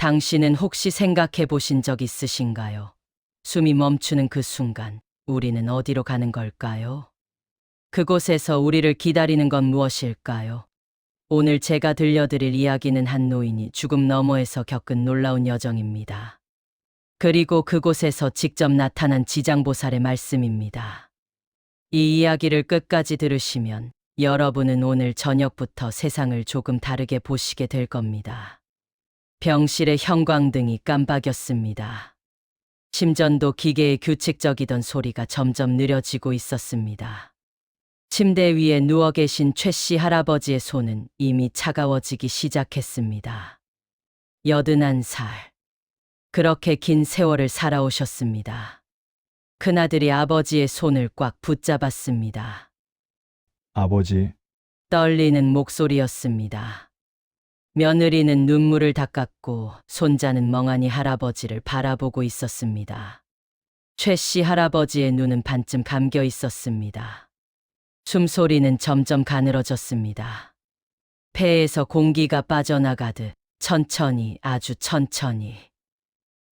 당신은 혹시 생각해 보신 적 있으신가요? 숨이 멈추는 그 순간, 우리는 어디로 가는 걸까요? 그곳에서 우리를 기다리는 건 무엇일까요? 오늘 제가 들려드릴 이야기는 한 노인이 죽음 너머에서 겪은 놀라운 여정입니다. 그리고 그곳에서 직접 나타난 지장보살의 말씀입니다. 이 이야기를 끝까지 들으시면 여러분은 오늘 저녁부터 세상을 조금 다르게 보시게 될 겁니다. 병실의 형광등이 깜박였습니다. 심전도 기계의 규칙적이던 소리가 점점 느려지고 있었습니다. 침대 위에 누워 계신 최 씨 할아버지의 손은 이미 차가워지기 시작했습니다. 81살. 그렇게 긴 세월을 살아오셨습니다. 큰아들이 아버지의 손을 꽉 붙잡았습니다. 아버지, 떨리는 목소리였습니다. 며느리는 눈물을 닦았고 손자는 멍하니 할아버지를 바라보고 있었습니다. 최 씨 할아버지의 눈은 반쯤 감겨 있었습니다. 숨소리는 점점 가늘어졌습니다. 폐에서 공기가 빠져나가듯 천천히, 아주 천천히.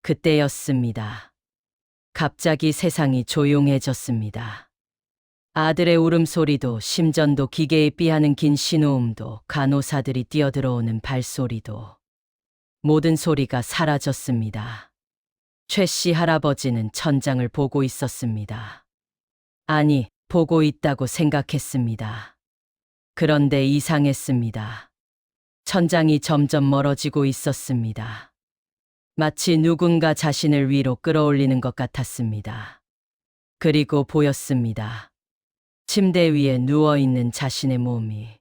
그때였습니다. 갑자기 세상이 조용해졌습니다. 아들의 울음소리도, 심전도, 기계의 삐하는 긴 신호음도, 간호사들이 뛰어들어오는 발소리도, 모든 소리가 사라졌습니다. 최 씨 할아버지는 천장을 보고 있었습니다. 아니, 보고 있다고 생각했습니다. 그런데 이상했습니다. 천장이 점점 멀어지고 있었습니다. 마치 누군가 자신을 위로 끌어올리는 것 같았습니다. 그리고 보였습니다. 침대 위에 누워있는 자신의 몸이.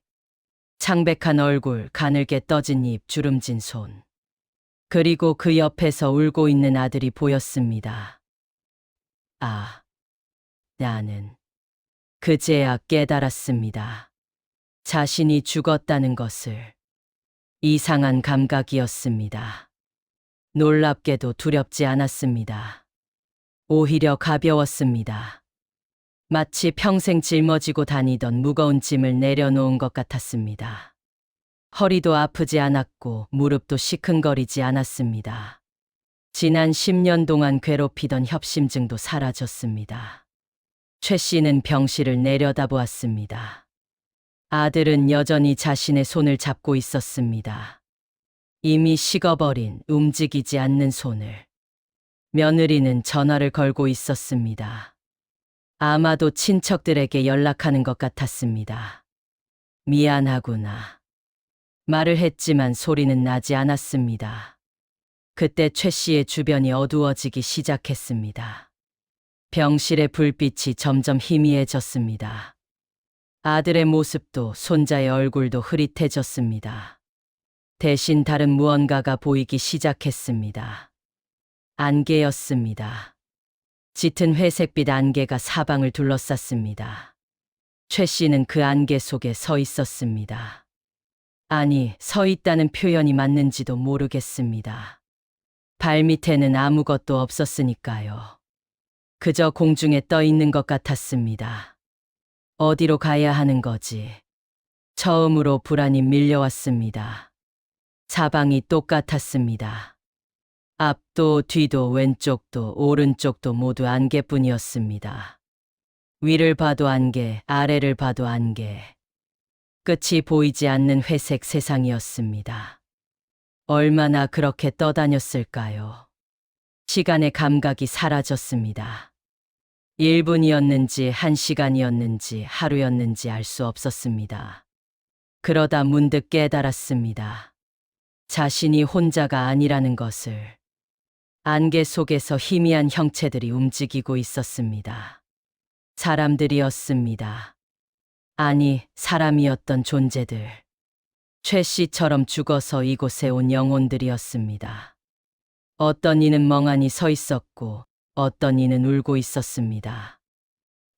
창백한 얼굴, 가늘게 떠진 입, 주름진 손. 그리고 그 옆에서 울고 있는 아들이 보였습니다. 아, 나는 그제야 깨달았습니다. 자신이 죽었다는 것을. 이상한 감각이었습니다. 놀랍게도 두렵지 않았습니다. 오히려 가벼웠습니다. 마치 평생 짊어지고 다니던 무거운 짐을 내려놓은 것 같았습니다. 허리도 아프지 않았고 무릎도 시큰거리지 않았습니다. 지난 10년 동안 괴롭히던 협심증도 사라졌습니다. 최 씨는 병실을 내려다보았습니다. 아들은 여전히 자신의 손을 잡고 있었습니다. 이미 식어버린, 움직이지 않는 손을. 며느리는 전화를 걸고 있었습니다. 아마도 친척들에게 연락하는 것 같았습니다. 미안하구나. 말을 했지만 소리는 나지 않았습니다. 그때 최 씨의 주변이 어두워지기 시작했습니다. 병실의 불빛이 점점 희미해졌습니다. 아들의 모습도 손자의 얼굴도 흐릿해졌습니다. 대신 다른 무언가가 보이기 시작했습니다. 안개였습니다. 짙은 회색빛 안개가 사방을 둘러쌌습니다. 최 씨는 그 안개 속에 서 있었습니다. 아니, 서 있다는 표현이 맞는지도 모르겠습니다. 발밑에는 아무것도 없었으니까요. 그저 공중에 떠 있는 것 같았습니다. 어디로 가야 하는 거지? 처음으로 불안이 밀려왔습니다. 사방이 똑같았습니다. 앞도 뒤도 왼쪽도 오른쪽도 모두 안개뿐이었습니다. 위를 봐도 안개, 아래를 봐도 안개. 끝이 보이지 않는 회색 세상이었습니다. 얼마나 그렇게 떠다녔을까요? 시간의 감각이 사라졌습니다. 1분이었는지 1시간이었는지 하루였는지 알 수 없었습니다. 그러다 문득 깨달았습니다. 자신이 혼자가 아니라는 것을. 안개 속에서 희미한 형체들이 움직이고 있었습니다. 사람들이었습니다. 아니, 사람이었던 존재들. 최 씨처럼 죽어서 이곳에 온 영혼들이었습니다. 어떤 이는 멍하니 서 있었고 어떤 이는 울고 있었습니다.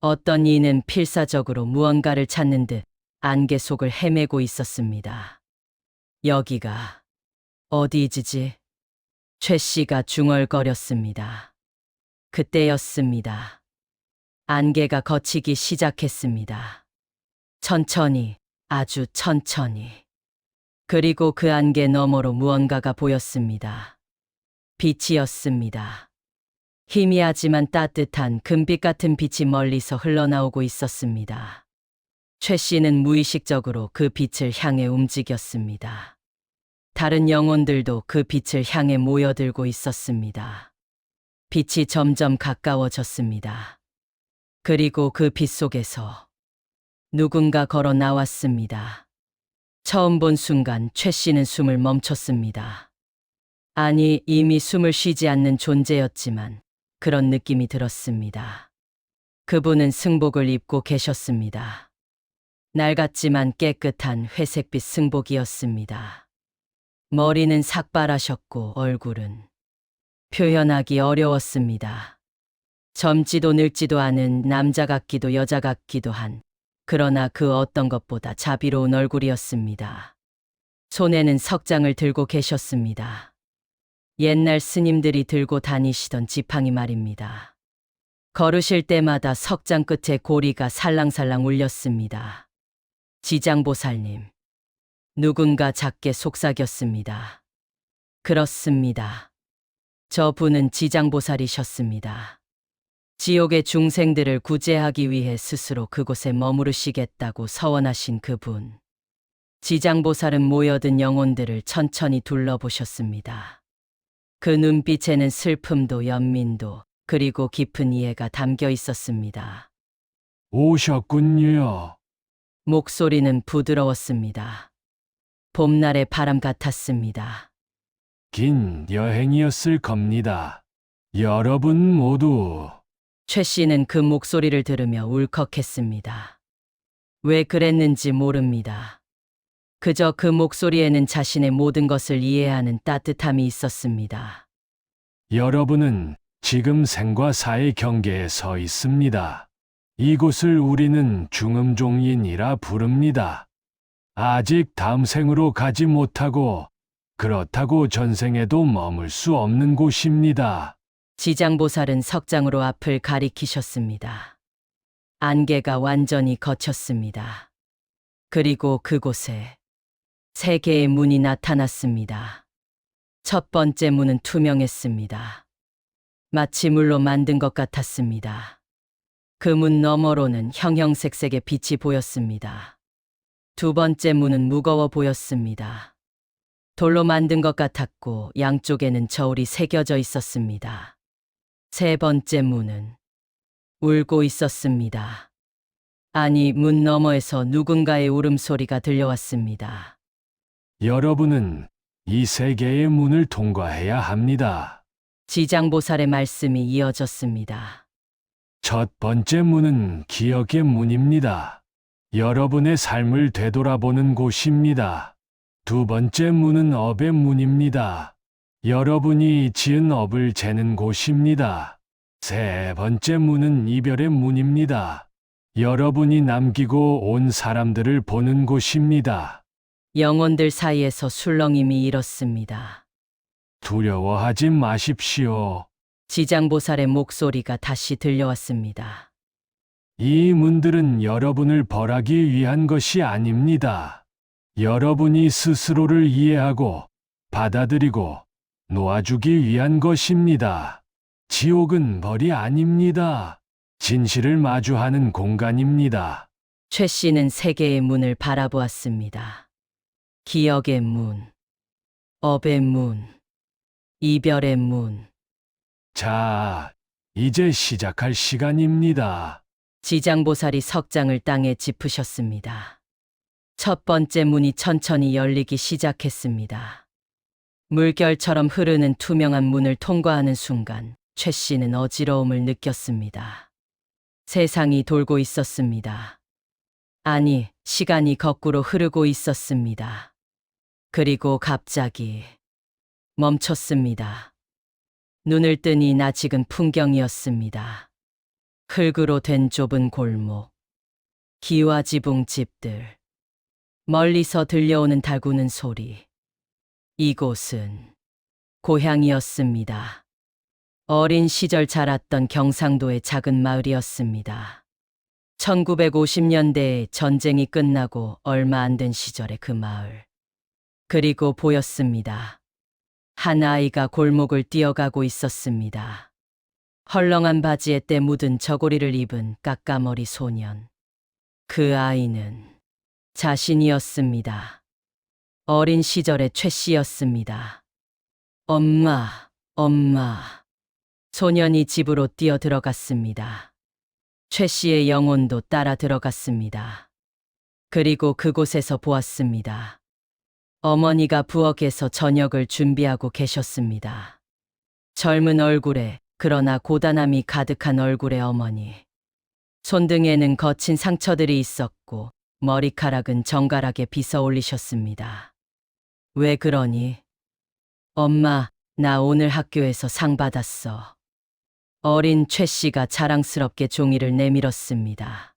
어떤 이는 필사적으로 무언가를 찾는 듯 안개 속을 헤매고 있었습니다. 여기가 어디지지? 최 씨가 중얼거렸습니다. 그때였습니다. 안개가 걷히기 시작했습니다. 천천히, 아주 천천히. 그리고 그 안개 너머로 무언가가 보였습니다. 빛이었습니다. 희미하지만 따뜻한 금빛 같은 빛이 멀리서 흘러나오고 있었습니다. 최 씨는 무의식적으로 그 빛을 향해 움직였습니다. 다른 영혼들도 그 빛을 향해 모여들고 있었습니다. 빛이 점점 가까워졌습니다. 그리고 그 빛 속에서 누군가 걸어 나왔습니다. 처음 본 순간 최 씨는 숨을 멈췄습니다. 아니, 이미 숨을 쉬지 않는 존재였지만 그런 느낌이 들었습니다. 그분은 승복을 입고 계셨습니다. 낡았지만 깨끗한 회색빛 승복이었습니다. 머리는 삭발하셨고 얼굴은 표현하기 어려웠습니다. 젊지도 늙지도 않은 남자 같기도 여자 같기도 한, 그러나 그 어떤 것보다 자비로운 얼굴이었습니다. 손에는 석장을 들고 계셨습니다. 옛날 스님들이 들고 다니시던 지팡이 말입니다. 걸으실 때마다 석장 끝에 고리가 살랑살랑 울렸습니다. 지장보살님. 누군가 작게 속삭였습니다. 그렇습니다. 저분은 지장보살이셨습니다. 지옥의 중생들을 구제하기 위해 스스로 그곳에 머무르시겠다고 서원하신 그분. 지장보살은 모여든 영혼들을 천천히 둘러보셨습니다. 그 눈빛에는 슬픔도 연민도 그리고 깊은 이해가 담겨 있었습니다. 오셨군요. 목소리는 부드러웠습니다. 봄날의 바람 같았습니다. 긴 여행이었을 겁니다. 여러분 모두 최 씨는 그 목소리를 들으며 울컥했습니다. 왜 그랬는지 모릅니다. 그저 그 목소리에는 자신의 모든 것을 이해하는 따뜻함이 있었습니다. 여러분은 지금 생과 사의 경계에 서 있습니다. 이곳을 우리는 중음종인이라 부릅니다. 아직 다음 생으로 가지 못하고 그렇다고 전생에도 머물 수 없는 곳입니다. 지장보살은 석장으로 앞을 가리키셨습니다. 안개가 완전히 걷혔습니다. 그리고 그곳에 세 개의 문이 나타났습니다. 첫 번째 문은 투명했습니다. 마치 물로 만든 것 같았습니다. 그 문 너머로는 형형색색의 빛이 보였습니다. 두 번째 문은 무거워 보였습니다. 돌로 만든 것 같았고 양쪽에는 저울이 새겨져 있었습니다. 세 번째 문은 울고 있었습니다. 아니, 문 너머에서 누군가의 울음소리가 들려왔습니다. 여러분은 이 세 개의 문을 통과해야 합니다. 지장보살의 말씀이 이어졌습니다. 첫 번째 문은 기억의 문입니다. 여러분의 삶을 되돌아보는 곳입니다. 두 번째 문은 업의 문입니다. 여러분이 지은 업을 재는 곳입니다. 세 번째 문은 이별의 문입니다. 여러분이 남기고 온 사람들을 보는 곳입니다. 영혼들 사이에서 술렁임이 일었습니다. 두려워하지 마십시오. 지장보살의 목소리가 다시 들려왔습니다. 이 문들은 여러분을 벌하기 위한 것이 아닙니다. 여러분이 스스로를 이해하고 받아들이고 놓아주기 위한 것입니다. 지옥은 벌이 아닙니다. 진실을 마주하는 공간입니다. 최 씨는 세 개의 문을 바라보았습니다. 기억의 문, 업의 문, 이별의 문. 자, 이제 시작할 시간입니다. 지장보살이 석장을 땅에 짚으셨습니다. 첫 번째 문이 천천히 열리기 시작했습니다. 물결처럼 흐르는 투명한 문을 통과하는 순간 최 씨는 어지러움을 느꼈습니다. 세상이 돌고 있었습니다. 아니, 시간이 거꾸로 흐르고 있었습니다. 그리고 갑자기 멈췄습니다. 눈을 뜨니 낯익은 풍경이었습니다. 흙으로 된 좁은 골목, 기와 지붕 집들, 멀리서 들려오는 달구는 소리. 이곳은 고향이었습니다. 어린 시절 자랐던 경상도의 작은 마을이었습니다. 1950년대에 전쟁이 끝나고 얼마 안 된 시절의 그 마을. 그리고 보였습니다. 한 아이가 골목을 뛰어가고 있었습니다. 헐렁한 바지에 때 묻은 저고리를 입은 까까머리 소년. 그 아이는 자신이었습니다. 어린 시절의 최 씨였습니다. 엄마, 엄마. 소년이 집으로 뛰어 들어갔습니다. 최 씨의 영혼도 따라 들어갔습니다. 그리고 그곳에서 보았습니다. 어머니가 부엌에서 저녁을 준비하고 계셨습니다. 젊은 얼굴에, 그러나 고단함이 가득한 얼굴의 어머니. 손등에는 거친 상처들이 있었고 머리카락은 정갈하게 빗어 올리셨습니다. 왜 그러니? 엄마, 나 오늘 학교에서 상 받았어. 어린 최 씨가 자랑스럽게 종이를 내밀었습니다.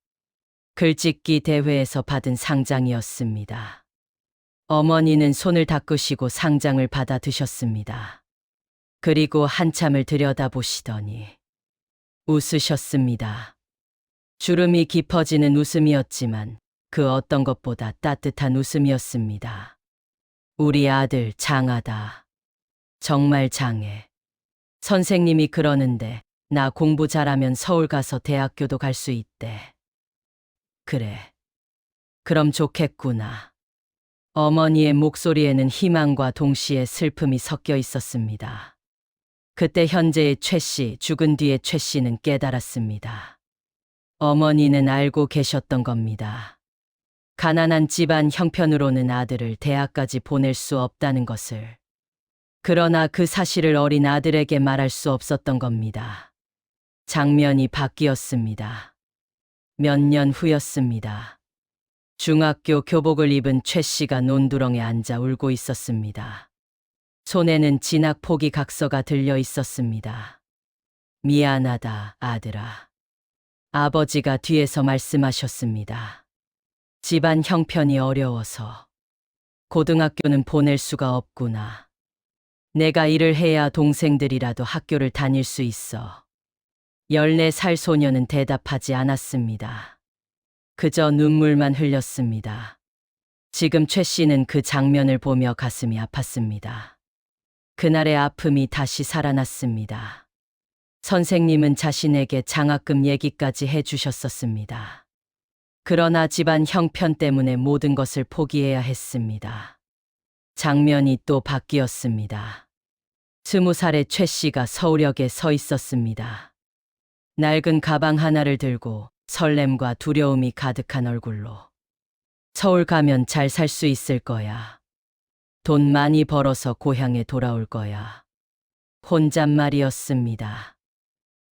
글짓기 대회에서 받은 상장이었습니다. 어머니는 손을 닦으시고 상장을 받아 드셨습니다. 그리고 한참을 들여다보시더니 웃으셨습니다. 주름이 깊어지는 웃음이었지만 그 어떤 것보다 따뜻한 웃음이었습니다. 우리 아들 장하다. 정말 장해. 선생님이 그러는데 나 공부 잘하면 서울 가서 대학교도 갈 수 있대. 그래. 그럼 좋겠구나. 어머니의 목소리에는 희망과 동시에 슬픔이 섞여 있었습니다. 그때 현재의 최 씨, 죽은 뒤의 최 씨는 깨달았습니다. 어머니는 알고 계셨던 겁니다. 가난한 집안 형편으로는 아들을 대학까지 보낼 수 없다는 것을. 그러나 그 사실을 어린 아들에게 말할 수 없었던 겁니다. 장면이 바뀌었습니다. 몇 년 후였습니다. 중학교 교복을 입은 최 씨가 논두렁에 앉아 울고 있었습니다. 손에는 진학 포기 각서가 들려 있었습니다. 미안하다, 아들아. 아버지가 뒤에서 말씀하셨습니다. 집안 형편이 어려워서 고등학교는 보낼 수가 없구나. 내가 일을 해야 동생들이라도 학교를 다닐 수 있어. 14살 소녀는 대답하지 않았습니다. 그저 눈물만 흘렸습니다. 지금 최 씨는 그 장면을 보며 가슴이 아팠습니다. 그날의 아픔이 다시 살아났습니다. 선생님은 자신에게 장학금 얘기까지 해주셨었습니다. 그러나 집안 형편 때문에 모든 것을 포기해야 했습니다. 장면이 또 바뀌었습니다. 20살의 최 씨가 서울역에 서 있었습니다. 낡은 가방 하나를 들고 설렘과 두려움이 가득한 얼굴로. 서울 가면 잘 살 수 있을 거야. 돈 많이 벌어서 고향에 돌아올 거야. 혼잣말이었습니다.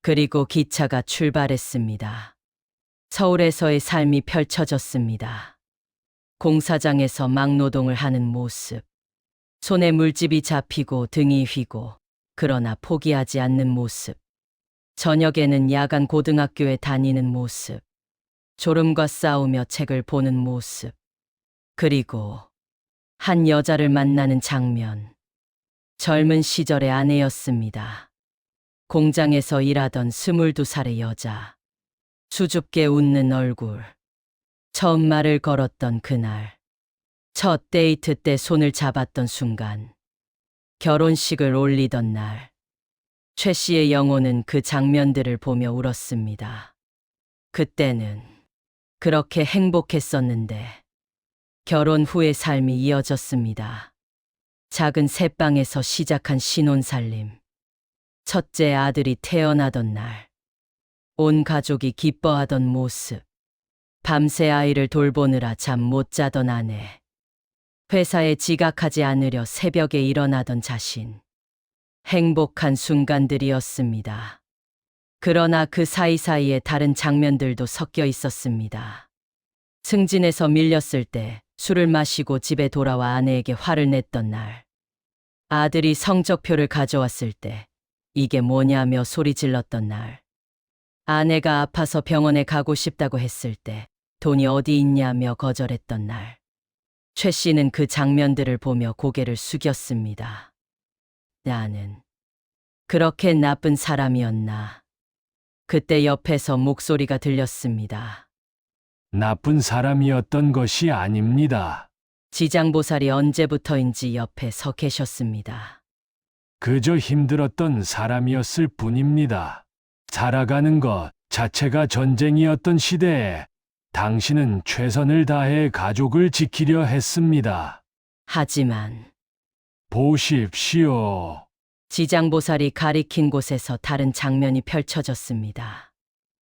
그리고 기차가 출발했습니다. 서울에서의 삶이 펼쳐졌습니다. 공사장에서 막노동을 하는 모습. 손에 물집이 잡히고 등이 휘고 그러나 포기하지 않는 모습. 저녁에는 야간 고등학교에 다니는 모습. 졸음과 싸우며 책을 보는 모습. 그리고 한 여자를 만나는 장면. 젊은 시절의 아내였습니다. 공장에서 일하던 22살의 여자. 수줍게 웃는 얼굴. 처음 말을 걸었던 그날. 첫 데이트 때 손을 잡았던 순간. 결혼식을 올리던 날. 최 씨의 영혼은 그 장면들을 보며 울었습니다. 그때는 그렇게 행복했었는데 결혼 후의 삶이 이어졌습니다. 작은 새방에서 시작한 신혼살림. 첫째 아들이 태어나던 날. 온 가족이 기뻐하던 모습. 밤새 아이를 돌보느라 잠 못 자던 아내. 회사에 지각하지 않으려 새벽에 일어나던 자신. 행복한 순간들이었습니다. 그러나 그 사이사이에 다른 장면들도 섞여 있었습니다. 승진에서 밀렸을 때 술을 마시고 집에 돌아와 아내에게 화를 냈던 날. 아들이 성적표를 가져왔을 때 이게 뭐냐며 소리 질렀던 날. 아내가 아파서 병원에 가고 싶다고 했을 때 돈이 어디 있냐며 거절했던 날. 최 씨는 그 장면들을 보며 고개를 숙였습니다. 나는 그렇게 나쁜 사람이었나. 그때 옆에서 목소리가 들렸습니다. 나쁜 사람이었던 것이 아닙니다. 지장보살이 언제부터인지 옆에 서 계셨습니다. 그저 힘들었던 사람이었을 뿐입니다. 살아가는 것 자체가 전쟁이었던 시대에 당신은 최선을 다해 가족을 지키려 했습니다. 하지만 보십시오. 지장보살이 가리킨 곳에서 다른 장면이 펼쳐졌습니다.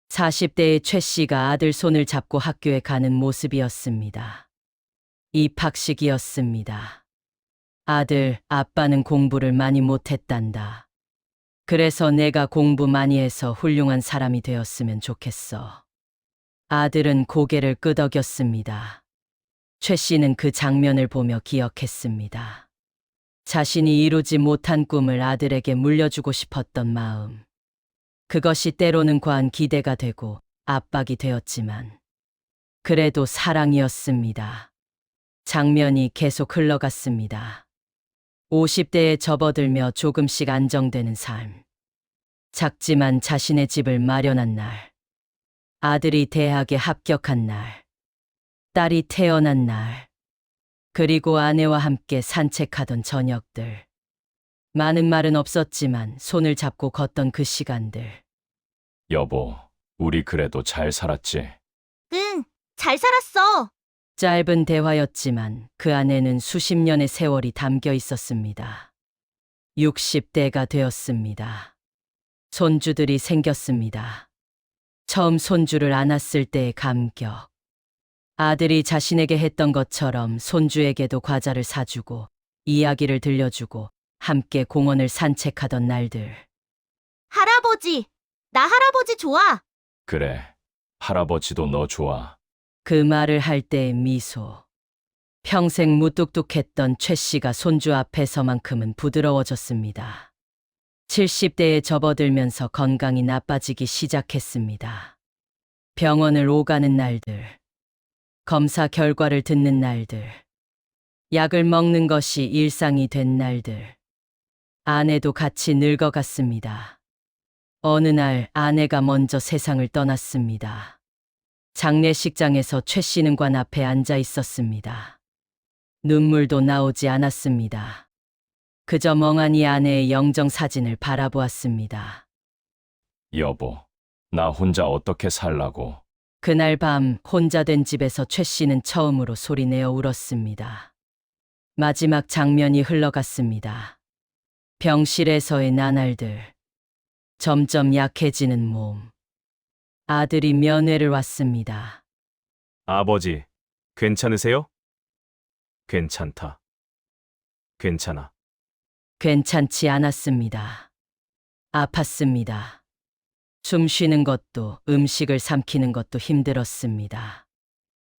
40대의 최 씨가 아들 손을 잡고 학교에 가는 모습이었습니다. 입학식이었습니다. 아들, 아빠는 공부를 많이 못했단다. 그래서 내가 공부 많이 해서 훌륭한 사람이 되었으면 좋겠어. 아들은 고개를 끄덕였습니다. 최 씨는 그 장면을 보며 기억했습니다. 자신이 이루지 못한 꿈을 아들에게 물려주고 싶었던 마음. 그것이 때로는 과한 기대가 되고 압박이 되었지만 그래도 사랑이었습니다. 장면이 계속 흘러갔습니다. 50대에 접어들며 조금씩 안정되는 삶. 작지만 자신의 집을 마련한 날. 아들이 대학에 합격한 날. 딸이 태어난 날. 그리고 아내와 함께 산책하던 저녁들. 많은 말은 없었지만 손을 잡고 걷던 그 시간들. 여보, 우리 그래도 잘 살았지? 응, 잘 살았어. 짧은 대화였지만 그 안에는 수십 년의 세월이 담겨 있었습니다. 60대가 되었습니다. 손주들이 생겼습니다. 처음 손주를 안았을 때의 감격. 아들이 자신에게 했던 것처럼 손주에게도 과자를 사주고 이야기를 들려주고 함께 공원을 산책하던 날들. 할아버지, 나 할아버지 좋아. 그래, 할아버지도 너 좋아. 그 말을 할 때의 미소. 평생 무뚝뚝했던 최 씨가 손주 앞에서만큼은 부드러워졌습니다. 70대에 접어들면서 건강이 나빠지기 시작했습니다. 병원을 오가는 날들. 검사 결과를 듣는 날들. 약을 먹는 것이 일상이 된 날들. 아내도 같이 늙어갔습니다. 어느 날 아내가 먼저 세상을 떠났습니다. 장례식장에서 최 씨는 관 앞에 앉아 있었습니다. 눈물도 나오지 않았습니다. 그저 멍하니 아내의 영정 사진을 바라보았습니다. 여보, 나 혼자 어떻게 살라고? 그날 밤 혼자 된 집에서 최 씨는 처음으로 소리내어 울었습니다. 마지막 장면이 흘러갔습니다. 병실에서의 나날들. 점점 약해지는 몸. 아들이 면회를 왔습니다. 아버지, 괜찮으세요? 괜찮다. 괜찮아. 괜찮지 않았습니다. 아팠습니다. 숨 쉬는 것도 음식을 삼키는 것도 힘들었습니다.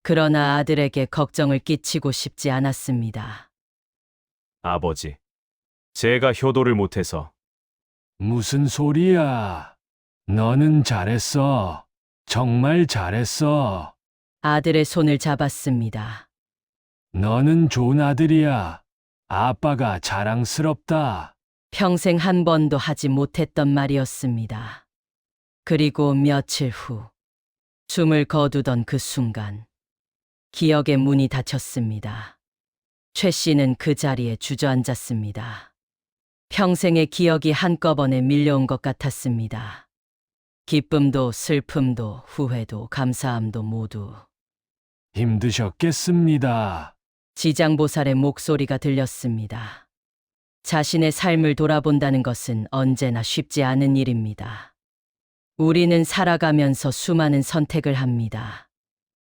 그러나 아들에게 걱정을 끼치고 싶지 않았습니다. 아버지, 제가 효도를 못해서 무슨 소리야? 너는 잘했어. 정말 잘했어. 아들의 손을 잡았습니다. 너는 좋은 아들이야. 아빠가 자랑스럽다. 평생 한 번도 하지 못했던 말이었습니다. 그리고 며칠 후, 숨을 거두던 그 순간, 기억의 문이 닫혔습니다. 최 씨는 그 자리에 주저앉았습니다. 평생의 기억이 한꺼번에 밀려온 것 같았습니다. 기쁨도 슬픔도 후회도 감사함도 모두. 힘드셨겠습니다. 지장보살의 목소리가 들렸습니다. 자신의 삶을 돌아본다는 것은 언제나 쉽지 않은 일입니다. 우리는 살아가면서 수많은 선택을 합니다.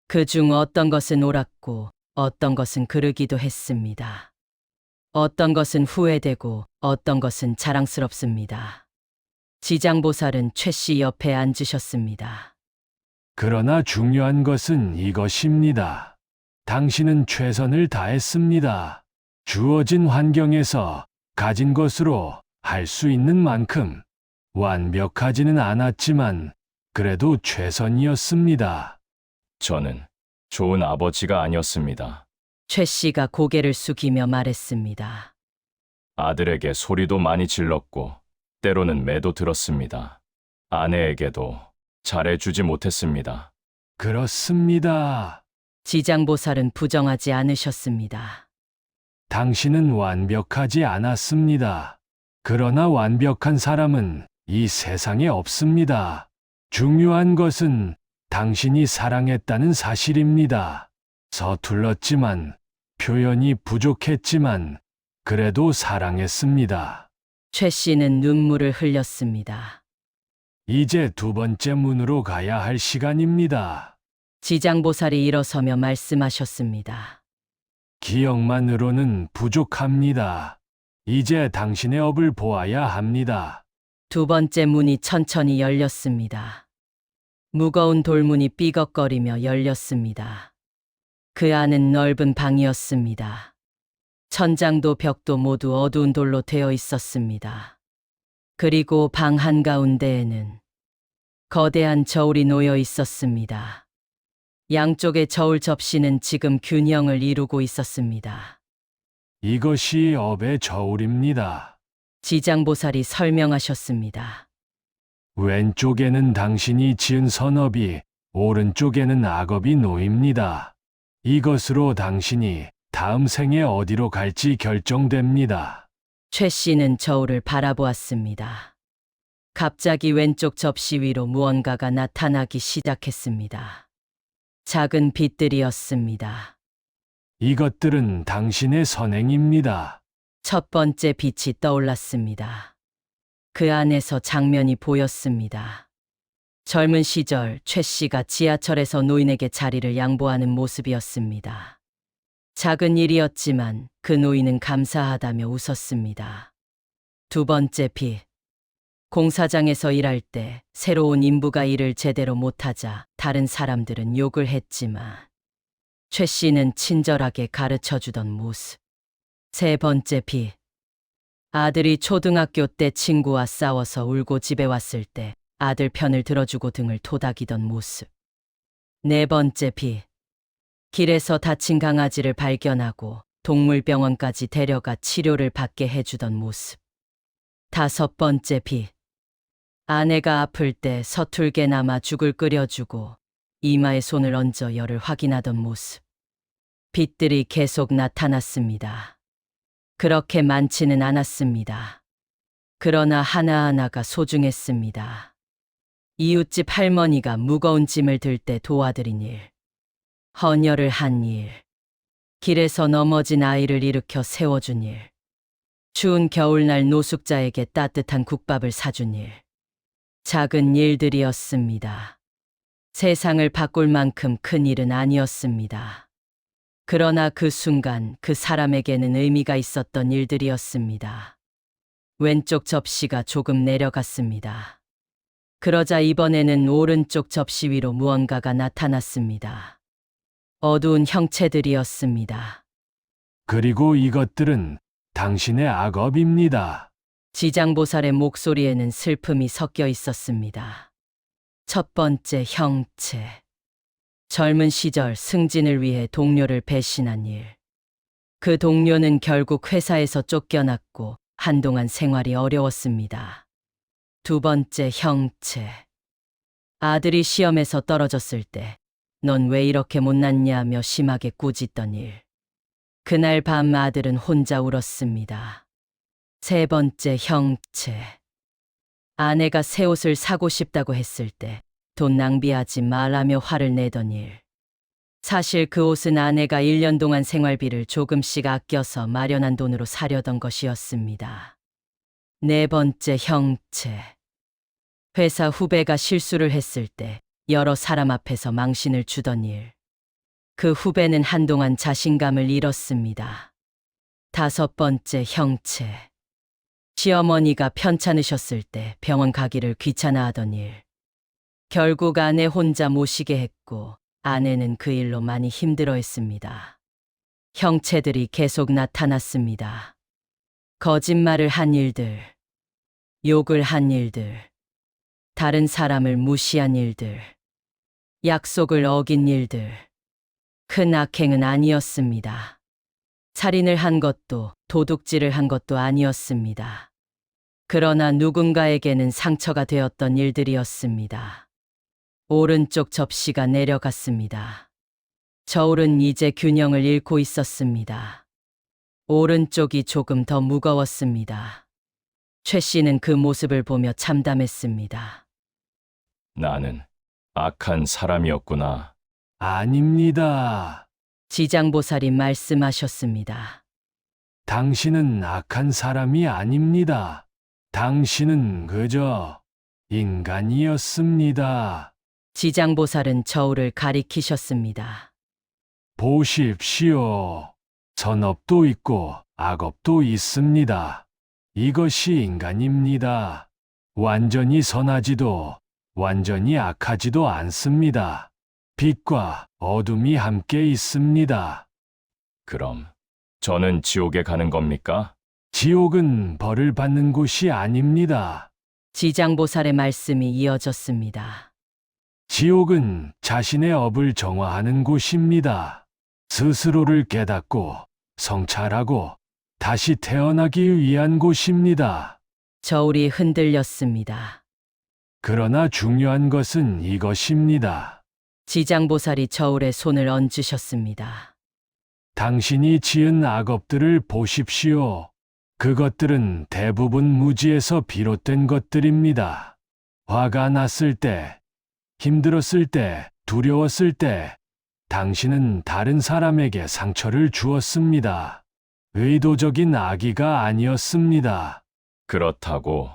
그중 어떤 것은 옳았고 어떤 것은 그르기도 했습니다. 어떤 것은 후회되고 어떤 것은 자랑스럽습니다. 지장보살은 최 씨 옆에 앉으셨습니다. 그러나 중요한 것은 이것입니다. 당신은 최선을 다했습니다. 주어진 환경에서 가진 것으로 할 수 있는 만큼 완벽하지는 않았지만 그래도 최선이었습니다. 저는 좋은 아버지가 아니었습니다. 최 씨가 고개를 숙이며 말했습니다. 아들에게 소리도 많이 질렀고 때로는 매도 들었습니다. 아내에게도 잘해주지 못했습니다. 그렇습니다. 지장보살은 부정하지 않으셨습니다. 당신은 완벽하지 않았습니다. 그러나 완벽한 사람은 이 세상에 없습니다. 중요한 것은 당신이 사랑했다는 사실입니다. 서툴렀지만, 표현이 부족했지만, 그래도 사랑했습니다. 최 씨는 눈물을 흘렸습니다. 이제 두 번째 문으로 가야 할 시간입니다. 지장보살이 일어서며 말씀하셨습니다. 기억만으로는 부족합니다. 이제 당신의 업을 보아야 합니다. 두 번째 문이 천천히 열렸습니다. 무거운 돌문이 삐걱거리며 열렸습니다. 그 안은 넓은 방이었습니다. 천장도 벽도 모두 어두운 돌로 되어 있었습니다. 그리고 방 한가운데에는 거대한 저울이 놓여 있었습니다. 양쪽의 저울 접시는 지금 균형을 이루고 있었습니다. 이것이 업의 저울입니다. 지장보살이 설명하셨습니다. 왼쪽에는 당신이 지은 선업이, 오른쪽에는 악업이 놓입니다. 이것으로 당신이 다음 생에 어디로 갈지 결정됩니다. 최 씨는 저울을 바라보았습니다. 갑자기 왼쪽 접시 위로 무언가가 나타나기 시작했습니다. 작은 빛들이었습니다. 이것들은 당신의 선행입니다. 첫 번째 빛이 떠올랐습니다. 그 안에서 장면이 보였습니다. 젊은 시절 최 씨가 지하철에서 노인에게 자리를 양보하는 모습이었습니다. 작은 일이었지만 그 노인은 감사하다며 웃었습니다. 두 번째 빛. 공사장에서 일할 때 새로운 인부가 일을 제대로 못하자 다른 사람들은 욕을 했지만 최 씨는 친절하게 가르쳐 주던 모습. 세 번째 빛. 아들이 초등학교 때 친구와 싸워서 울고 집에 왔을 때 아들 편을 들어주고 등을 토닥이던 모습. 네 번째 빛. 길에서 다친 강아지를 발견하고 동물병원까지 데려가 치료를 받게 해주던 모습. 다섯 번째 빛. 아내가 아플 때 서툴게나마 죽을 끓여주고 이마에 손을 얹어 열을 확인하던 모습. 빛들이 계속 나타났습니다. 그렇게 많지는 않았습니다. 그러나 하나하나가 소중했습니다. 이웃집 할머니가 무거운 짐을 들 때 도와드린 일, 헌혈을 한 일, 길에서 넘어진 아이를 일으켜 세워준 일, 추운 겨울날 노숙자에게 따뜻한 국밥을 사준 일, 작은 일들이었습니다. 세상을 바꿀 만큼 큰 일은 아니었습니다. 그러나 그 순간 그 사람에게는 의미가 있었던 일들이었습니다. 왼쪽 접시가 조금 내려갔습니다. 그러자 이번에는 오른쪽 접시 위로 무언가가 나타났습니다. 어두운 형체들이었습니다. 그리고 이것들은 당신의 악업입니다. 지장보살의 목소리에는 슬픔이 섞여 있었습니다. 첫 번째 형체. 젊은 시절 승진을 위해 동료를 배신한 일. 그 동료는 결국 회사에서 쫓겨났고 한동안 생활이 어려웠습니다. 두 번째 형체. 아들이 시험에서 떨어졌을 때 넌 왜 이렇게 못났냐며 심하게 꾸짖던 일. 그날 밤 아들은 혼자 울었습니다. 세 번째 형체. 아내가 새 옷을 사고 싶다고 했을 때 돈 낭비하지 말라며 화를 내던 일. 사실 그 옷은 아내가 1년 동안 생활비를 조금씩 아껴서 마련한 돈으로 사려던 것이었습니다. 네 번째 형체. 회사 후배가 실수를 했을 때 여러 사람 앞에서 망신을 주던 일. 그 후배는 한동안 자신감을 잃었습니다. 다섯 번째 형체. 시어머니가 편찮으셨을 때 병원 가기를 귀찮아하던 일. 결국 아내 혼자 모시게 했고 아내는 그 일로 많이 힘들어했습니다. 형체들이 계속 나타났습니다. 거짓말을 한 일들, 욕을 한 일들, 다른 사람을 무시한 일들, 약속을 어긴 일들. 큰 악행은 아니었습니다. 살인을 한 것도 도둑질을 한 것도 아니었습니다. 그러나 누군가에게는 상처가 되었던 일들이었습니다. 오른쪽 접시가 내려갔습니다. 저울은 이제 균형을 잃고 있었습니다. 오른쪽이 조금 더 무거웠습니다. 최 씨는 그 모습을 보며 참담했습니다. 나는 악한 사람이었구나. 아닙니다. 지장보살이 말씀하셨습니다. 당신은 악한 사람이 아닙니다. 당신은 그저 인간이었습니다. 지장보살은 저울을 가리키셨습니다. 보십시오. 선업도 있고 악업도 있습니다. 이것이 인간입니다. 완전히 선하지도 완전히 악하지도 않습니다. 빛과 어둠이 함께 있습니다. 그럼 저는 지옥에 가는 겁니까? 지옥은 벌을 받는 곳이 아닙니다. 지장보살의 말씀이 이어졌습니다. 지옥은 자신의 업을 정화하는 곳입니다. 스스로를 깨닫고 성찰하고 다시 태어나기 위한 곳입니다. 저울이 흔들렸습니다. 그러나 중요한 것은 이것입니다. 지장보살이 저울에 손을 얹으셨습니다. 당신이 지은 악업들을 보십시오. 그것들은 대부분 무지에서 비롯된 것들입니다. 화가 났을 때, 힘들었을 때, 두려웠을 때, 당신은 다른 사람에게 상처를 주었습니다. 의도적인 악의가 아니었습니다. 그렇다고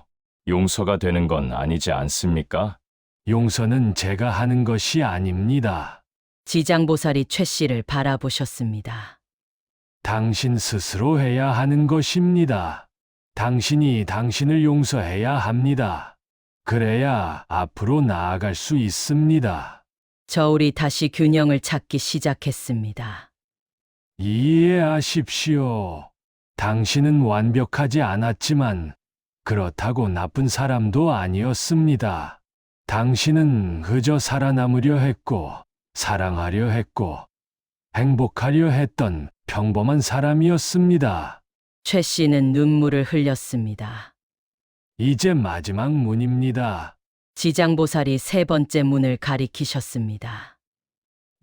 용서가 되는 건 아니지 않습니까? 용서는 제가 하는 것이 아닙니다. 지장보살이 최 씨를 바라보셨습니다. 당신 스스로 해야 하는 것입니다. 당신이 당신을 용서해야 합니다. 그래야 앞으로 나아갈 수 있습니다. 저울이 다시 균형을 찾기 시작했습니다. 이해하십시오. 당신은 완벽하지 않았지만 그렇다고 나쁜 사람도 아니었습니다. 당신은 그저 살아남으려 했고 사랑하려 했고 행복하려 했던 평범한 사람이었습니다. 최 씨는 눈물을 흘렸습니다. 이제 마지막 문입니다. 지장보살이 세 번째 문을 가리키셨습니다.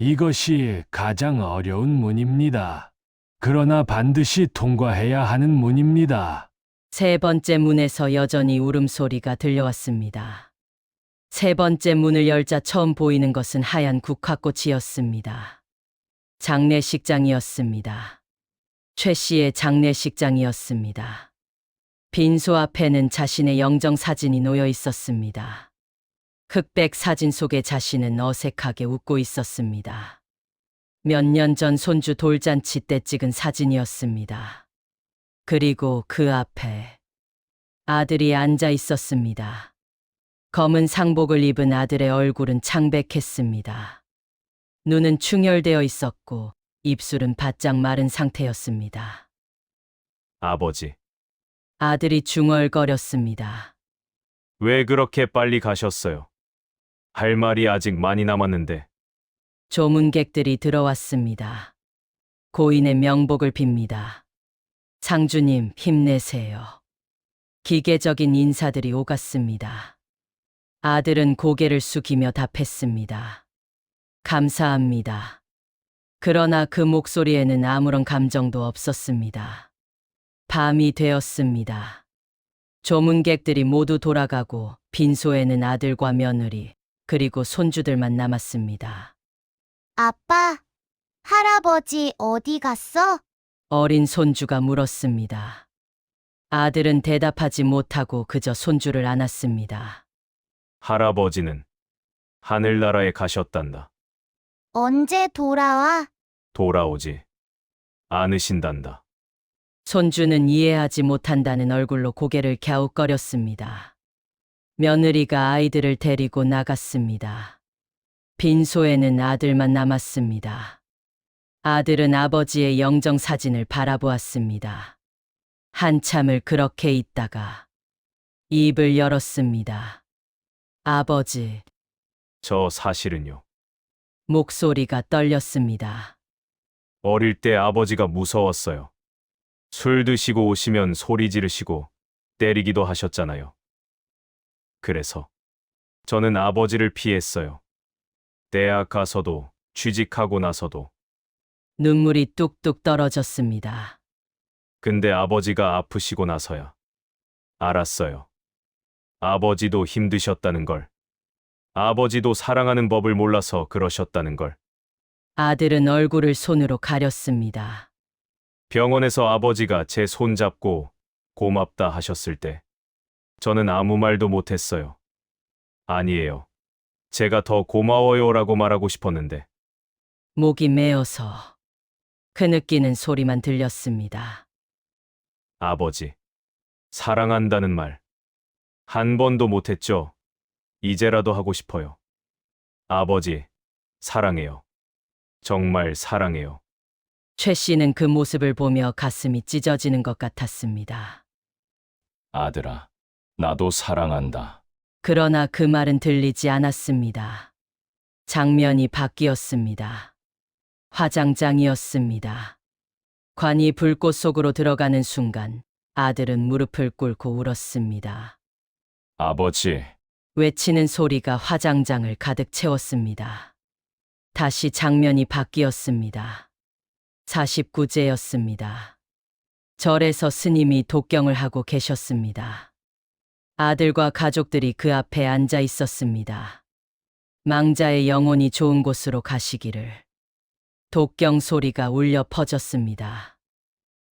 이것이 가장 어려운 문입니다. 그러나 반드시 통과해야 하는 문입니다. 세 번째 문에서 여전히 울음소리가 들려왔습니다. 세 번째 문을 열자 처음 보이는 것은 하얀 국화꽃이었습니다. 장례식장이었습니다. 최 씨의 장례식장이었습니다. 빈소 앞에는 자신의 영정 사진이 놓여 있었습니다. 흑백 사진 속의 자신은 어색하게 웃고 있었습니다. 몇 년 전 손주 돌잔치 때 찍은 사진이었습니다. 그리고 그 앞에 아들이 앉아 있었습니다. 검은 상복을 입은 아들의 얼굴은 창백했습니다. 눈은 충혈되어 있었고 입술은 바짝 마른 상태였습니다. 아버지, 아들이 중얼거렸습니다. 왜 그렇게 빨리 가셨어요? 할 말이 아직 많이 남았는데. 조문객들이 들어왔습니다. 고인의 명복을 빕니다. 상주님, 힘내세요. 기계적인 인사들이 오갔습니다. 아들은 고개를 숙이며 답했습니다. 감사합니다. 그러나 그 목소리에는 아무런 감정도 없었습니다. 밤이 되었습니다. 조문객들이 모두 돌아가고 빈소에는 아들과 며느리, 그리고 손주들만 남았습니다. 아빠, 할아버지 어디 갔어? 어린 손주가 물었습니다. 아들은 대답하지 못하고 그저 손주를 안았습니다. 할아버지는 하늘나라에 가셨단다. 언제 돌아와? 돌아오지 않으신단다. 손주는 이해하지 못한다는 얼굴로 고개를 갸웃거렸습니다. 며느리가 아이들을 데리고 나갔습니다. 빈소에는 아들만 남았습니다. 아들은 아버지의 영정 사진을 바라보았습니다. 한참을 그렇게 있다가 입을 열었습니다. 아버지, 저 사실은요. 목소리가 떨렸습니다. 어릴 때 아버지가 무서웠어요. 술 드시고 오시면 소리 지르시고 때리기도 하셨잖아요. 그래서 저는 아버지를 피했어요. 대학 가서도 취직하고 나서도. 눈물이 뚝뚝 떨어졌습니다. 근데 아버지가 아프시고 나서야 알았어요. 아버지도 힘드셨다는 걸. 아버지도 사랑하는 법을 몰라서 그러셨다는 걸. 아들은 얼굴을 손으로 가렸습니다. 병원에서 아버지가 제 손 잡고 고맙다 하셨을 때 저는 아무 말도 못했어요. 아니에요. 제가 더 고마워요라고 말하고 싶었는데 목이 메어서 흐느끼는 소리만 들렸습니다. 아버지, 사랑한다는 말 한 번도 못했죠? 이제라도 하고 싶어요. 아버지, 사랑해요. 정말 사랑해요. 최 씨는 그 모습을 보며 가슴이 찢어지는 것 같았습니다. 아들아, 나도 사랑한다. 그러나 그 말은 들리지 않았습니다. 장면이 바뀌었습니다. 화장장이었습니다. 관이 불꽃 속으로 들어가는 순간 아들은 무릎을 꿇고 울었습니다. 아버지, 외치는 소리가 화장장을 가득 채웠습니다. 다시 장면이 바뀌었습니다. 49제였습니다. 절에서 스님이 독경을 하고 계셨습니다. 아들과 가족들이 그 앞에 앉아 있었습니다. 망자의 영혼이 좋은 곳으로 가시기를. 독경 소리가 울려 퍼졌습니다.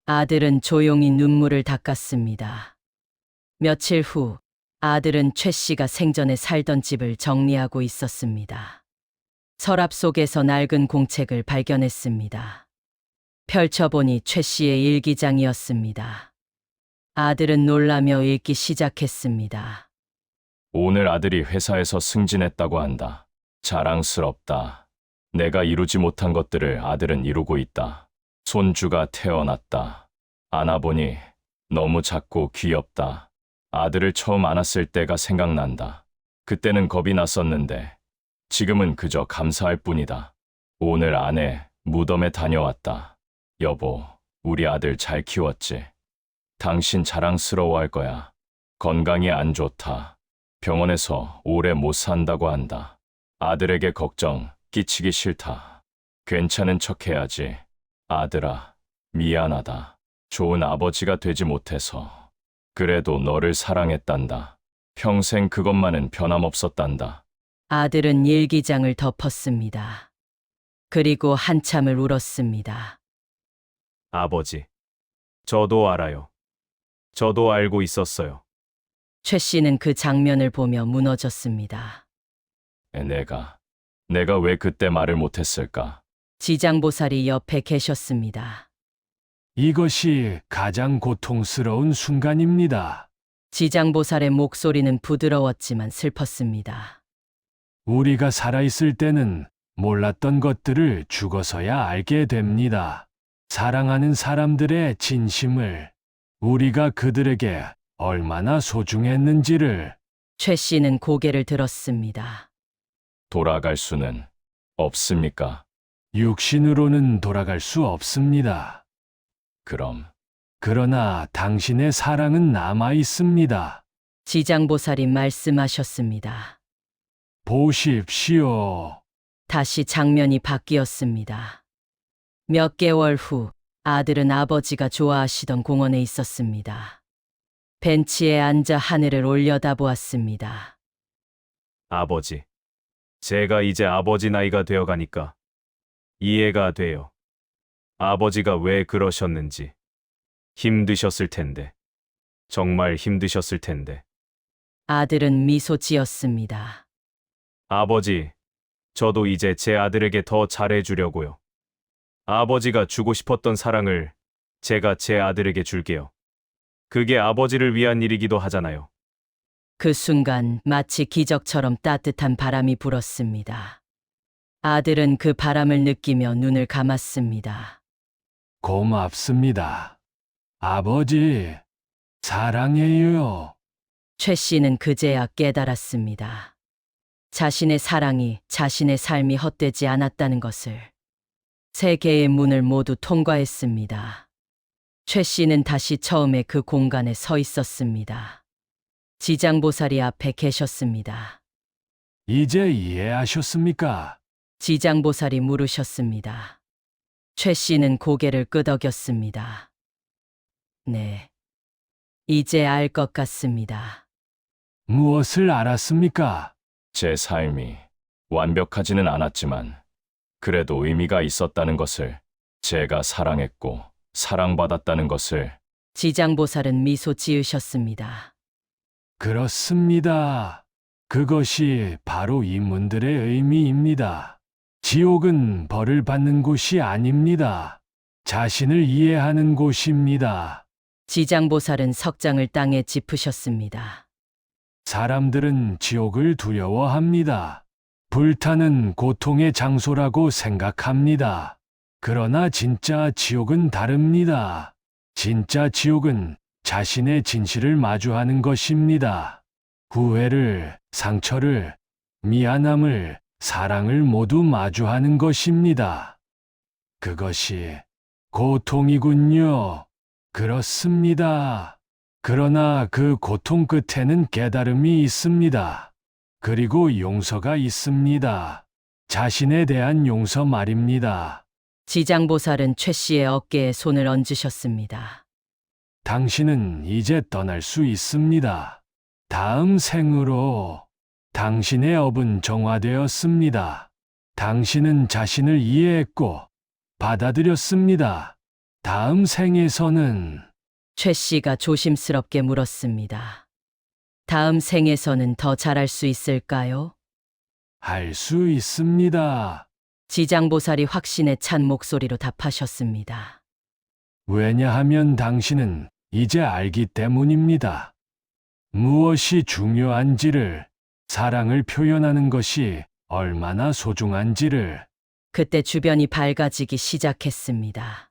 아들은 조용히 눈물을 닦았습니다. 며칠 후 아들은 최 씨가 생전에 살던 집을 정리하고 있었습니다. 서랍 속에서 낡은 공책을 발견했습니다. 펼쳐보니 최 씨의 일기장이었습니다. 아들은 놀라며 읽기 시작했습니다. 오늘 아들이 회사에서 승진했다고 한다. 자랑스럽다. 내가 이루지 못한 것들을 아들은 이루고 있다. 손주가 태어났다. 안아보니 너무 작고 귀엽다. 아들을 처음 안았을 때가 생각난다. 그때는 겁이 났었는데 지금은 그저 감사할 뿐이다. 오늘 아내 무덤에 다녀왔다. 여보, 우리 아들 잘 키웠지? 당신 자랑스러워할 거야. 건강이 안 좋다. 병원에서 오래 못 산다고 한다. 아들에게 걱정 끼치기 싫다. 괜찮은 척 해야지. 아들아, 미안하다. 좋은 아버지가 되지 못해서. 그래도 너를 사랑했단다. 평생 그것만은 변함없었단다. 아들은 일기장을 덮었습니다. 그리고 한참을 울었습니다. 아버지, 저도 알아요. 저도 알고 있었어요. 최 씨는 그 장면을 보며 무너졌습니다. 내가 왜 그때 말을 못했을까? 지장보살이 옆에 계셨습니다. 이것이 가장 고통스러운 순간입니다. 지장보살의 목소리는 부드러웠지만 슬펐습니다. 우리가 살아있을 때는 몰랐던 것들을 죽어서야 알게 됩니다. 사랑하는 사람들의 진심을, 우리가 그들에게 얼마나 소중했는지를. 최 씨는 고개를 들었습니다. 돌아갈 수는 없습니까? 육신으로는 돌아갈 수 없습니다. 그럼 그러나 당신의 사랑은 남아 있습니다. 지장보살이 말씀하셨습니다. 보십시오. 다시 장면이 바뀌었습니다. 몇 개월 후 아들은 아버지가 좋아하시던 공원에 있었습니다. 벤치에 앉아 하늘을 올려다보았습니다. 아버지, 제가 이제 아버지 나이가 되어가니까 이해가 돼요. 아버지가 왜 그러셨는지. 힘드셨을 텐데. 정말 힘드셨을 텐데. 아들은 미소 지었습니다. 아버지, 저도 이제 제 아들에게 더 잘해주려고요. 아버지가 주고 싶었던 사랑을 제가 제 아들에게 줄게요. 그게 아버지를 위한 일이기도 하잖아요. 그 순간 마치 기적처럼 따뜻한 바람이 불었습니다. 아들은 그 바람을 느끼며 눈을 감았습니다. 고맙습니다. 아버지, 사랑해요. 최 씨는 그제야 깨달았습니다. 자신의 사랑이, 자신의 삶이 헛되지 않았다는 것을. 세 개의 문을 모두 통과했습니다. 최 씨는 다시 처음에 그 공간에 서 있었습니다. 지장보살이 앞에 계셨습니다. 이제 이해하셨습니까? 지장보살이 물으셨습니다. 최 씨는 고개를 끄덕였습니다. 네. 이제 알 것 같습니다. 무엇을 알았습니까? 제 삶이 완벽하지는 않았지만 그래도 의미가 있었다는 것을, 제가 사랑했고 사랑받았다는 것을. 지장보살은 미소 지으셨습니다. 그렇습니다. 그것이 바로 인문들의 의미입니다. 지옥은 벌을 받는 곳이 아닙니다. 자신을 이해하는 곳입니다. 지장보살은 석장을 땅에 짚으셨습니다. 사람들은 지옥을 두려워합니다. 불타는 고통의 장소라고 생각합니다. 그러나 진짜 지옥은 다릅니다. 진짜 지옥은 자신의 진실을 마주하는 것입니다. 후회를, 상처를, 미안함을, 사랑을 모두 마주하는 것입니다. 그것이 고통이군요. 그렇습니다. 그러나 그 고통 끝에는 깨달음이 있습니다. 그리고 용서가 있습니다. 자신에 대한 용서 말입니다. 지장보살은 최 씨의 어깨에 손을 얹으셨습니다. 당신은 이제 떠날 수 있습니다. 다음 생으로 당신의 업은 정화되었습니다. 당신은 자신을 이해했고 받아들였습니다. 다음 생에서는 최 씨가 조심스럽게 물었습니다. 다음 생에서는 더 잘할 수 있을까요? 할 수 있습니다. 지장보살이 확신에 찬 목소리로 답하셨습니다. 왜냐하면 당신은 이제 알기 때문입니다. 무엇이 중요한지를, 사랑을 표현하는 것이 얼마나 소중한지를. 그때 주변이 밝아지기 시작했습니다.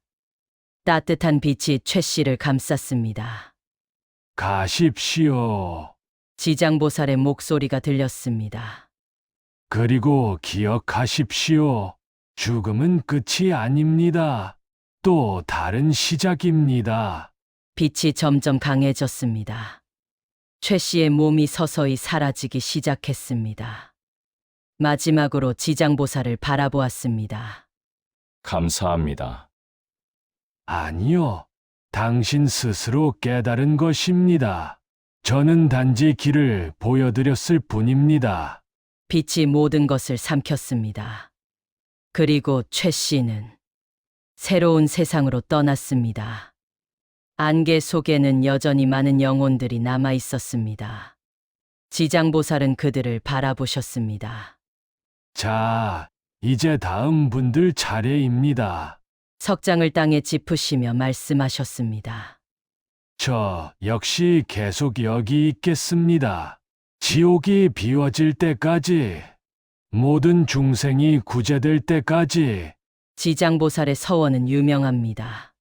따뜻한 빛이 최 씨를 감쌌습니다. 가십시오. 지장보살의 목소리가 들렸습니다. 그리고 기억하십시오. 죽음은 끝이 아닙니다. 또 다른 시작입니다. 빛이 점점 강해졌습니다. 최 씨의 몸이 서서히 사라지기 시작했습니다. 마지막으로 지장보살을 바라보았습니다. 감사합니다. 아니요. 당신 스스로 깨달은 것입니다. 저는 단지 길을 보여드렸을 뿐입니다. 빛이 모든 것을 삼켰습니다. 그리고 최 씨는 새로운 세상으로 떠났습니다. 안개 속에는 여전히 많은 영혼들이 남아 있었습니다. 지장보살은 그들을 바라보셨습니다. 자, 이제 다음 분들 차례입니다. 석장을 땅에 짚으시며 말씀하셨습니다. 저 역시 계속 여기 있겠습니다. 지옥이 비워질 때까지, 모든 중생이 구제될 때까지. 지장보살의 서원은 유명합니다.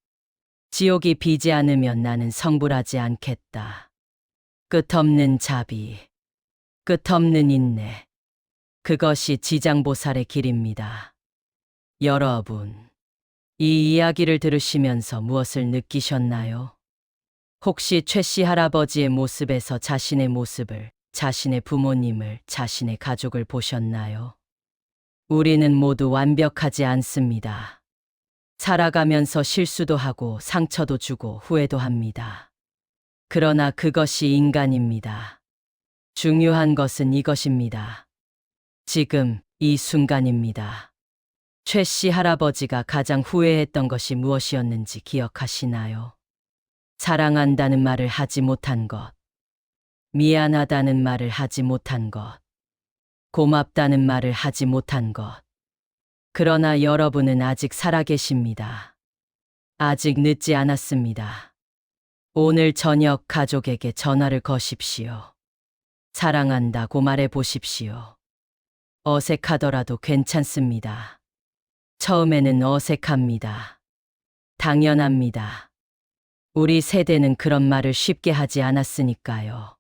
지옥이 비지 않으면 나는 성불하지 않겠다. 끝없는 자비, 끝없는 인내. 그것이 지장보살의 길입니다. 여러분, 이 이야기를 들으시면서 무엇을 느끼셨나요? 혹시 최 씨 할아버지의 모습에서 자신의 모습을, 자신의 부모님을, 자신의 가족을 보셨나요? 우리는 모두 완벽하지 않습니다. 살아가면서 실수도 하고 상처도 주고 후회도 합니다. 그러나 그것이 인간입니다. 중요한 것은 이것입니다. 지금 이 순간입니다. 최 씨 할아버지가 가장 후회했던 것이 무엇이었는지 기억하시나요? 사랑한다는 말을 하지 못한 것, 미안하다는 말을 하지 못한 것, 고맙다는 말을 하지 못한 것. 그러나 여러분은 아직 살아계십니다. 아직 늦지 않았습니다. 오늘 저녁 가족에게 전화를 거십시오. 사랑한다고 말해 보십시오. 어색하더라도 괜찮습니다. 처음에는 어색합니다. 당연합니다. 우리 세대는 그런 말을 쉽게 하지 않았으니까요.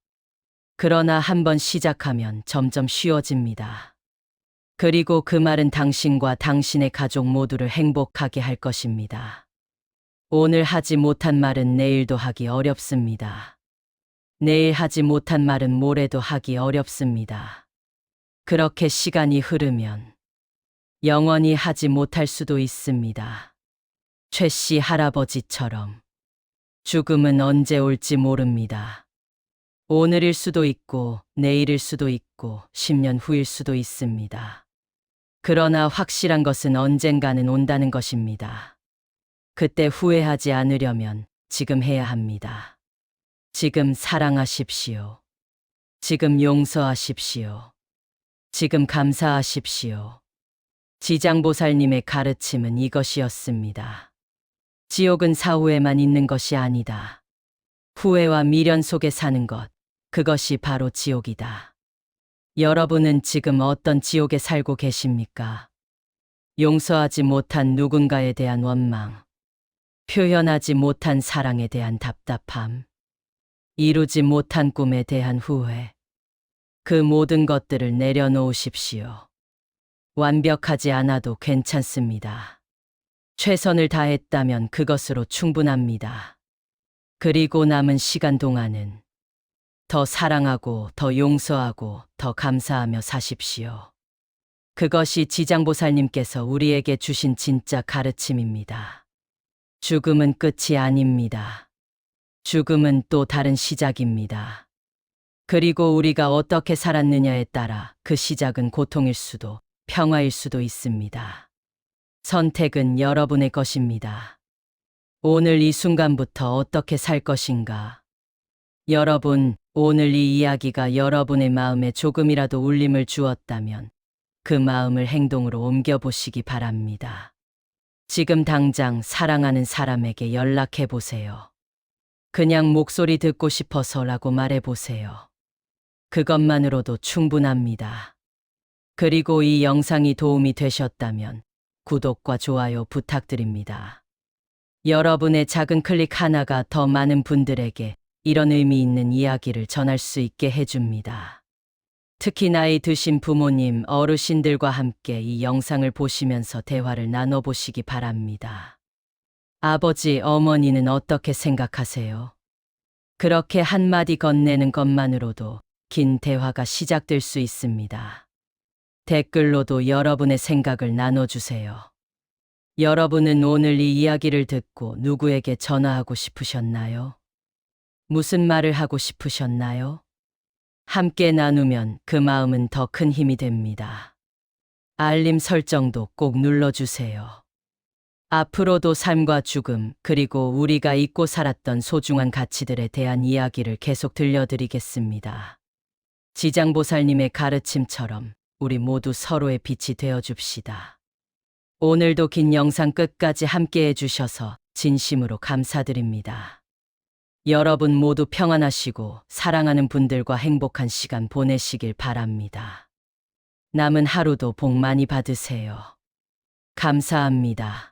그러나 한번 시작하면 점점 쉬워집니다. 그리고 그 말은 당신과 당신의 가족 모두를 행복하게 할 것입니다. 오늘 하지 못한 말은 내일도 하기 어렵습니다. 내일 하지 못한 말은 모레도 하기 어렵습니다. 그렇게 시간이 흐르면 영원히 하지 못할 수도 있습니다. 최 씨 할아버지처럼. 죽음은 언제 올지 모릅니다. 오늘일 수도 있고, 내일일 수도 있고, 10년 후일 수도 있습니다. 그러나 확실한 것은 언젠가는 온다는 것입니다. 그때 후회하지 않으려면 지금 해야 합니다. 지금 사랑하십시오. 지금 용서하십시오. 지금 감사하십시오. 지장보살님의 가르침은 이것이었습니다. 지옥은 사후에만 있는 것이 아니다. 후회와 미련 속에 사는 것, 그것이 바로 지옥이다. 여러분은 지금 어떤 지옥에 살고 계십니까? 용서하지 못한 누군가에 대한 원망, 표현하지 못한 사랑에 대한 답답함, 이루지 못한 꿈에 대한 후회. 그 모든 것들을 내려놓으십시오. 완벽하지 않아도 괜찮습니다. 최선을 다했다면 그것으로 충분합니다. 그리고 남은 시간 동안은 더 사랑하고 더 용서하고 더 감사하며 사십시오. 그것이 지장보살님께서 우리에게 주신 진짜 가르침입니다. 죽음은 끝이 아닙니다. 죽음은 또 다른 시작입니다. 그리고 우리가 어떻게 살았느냐에 따라 그 시작은 고통일 수도 평화일 수도 있습니다. 선택은 여러분의 것입니다. 오늘 이 순간부터 어떻게 살 것인가? 여러분, 오늘 이 이야기가 여러분의 마음에 조금이라도 울림을 주었다면 그 마음을 행동으로 옮겨보시기 바랍니다. 지금 당장 사랑하는 사람에게 연락해 보세요. 그냥 목소리 듣고 싶어서라고 말해 보세요. 그것만으로도 충분합니다. 그리고 이 영상이 도움이 되셨다면 구독과 좋아요 부탁드립니다. 여러분의 작은 클릭 하나가 더 많은 분들에게 이런 의미 있는 이야기를 전할 수 있게 해줍니다. 특히 나이 드신 부모님, 어르신들과 함께 이 영상을 보시면서 대화를 나눠보시기 바랍니다. 아버지, 어머니는 어떻게 생각하세요? 그렇게 한마디 건네는 것만으로도 긴 대화가 시작될 수 있습니다. 댓글로도 여러분의 생각을 나눠주세요. 여러분은 오늘 이 이야기를 듣고 누구에게 전화하고 싶으셨나요? 무슨 말을 하고 싶으셨나요? 함께 나누면 그 마음은 더 큰 힘이 됩니다. 알림 설정도 꼭 눌러주세요. 앞으로도 삶과 죽음, 그리고 우리가 잊고 살았던 소중한 가치들에 대한 이야기를 계속 들려드리겠습니다. 지장보살님의 가르침처럼 우리 모두 서로의 빛이 되어줍시다. 오늘도 긴 영상 끝까지 함께 해주셔서 진심으로 감사드립니다. 여러분 모두 평안하시고 사랑하는 분들과 행복한 시간 보내시길 바랍니다. 남은 하루도 복 많이 받으세요. 감사합니다.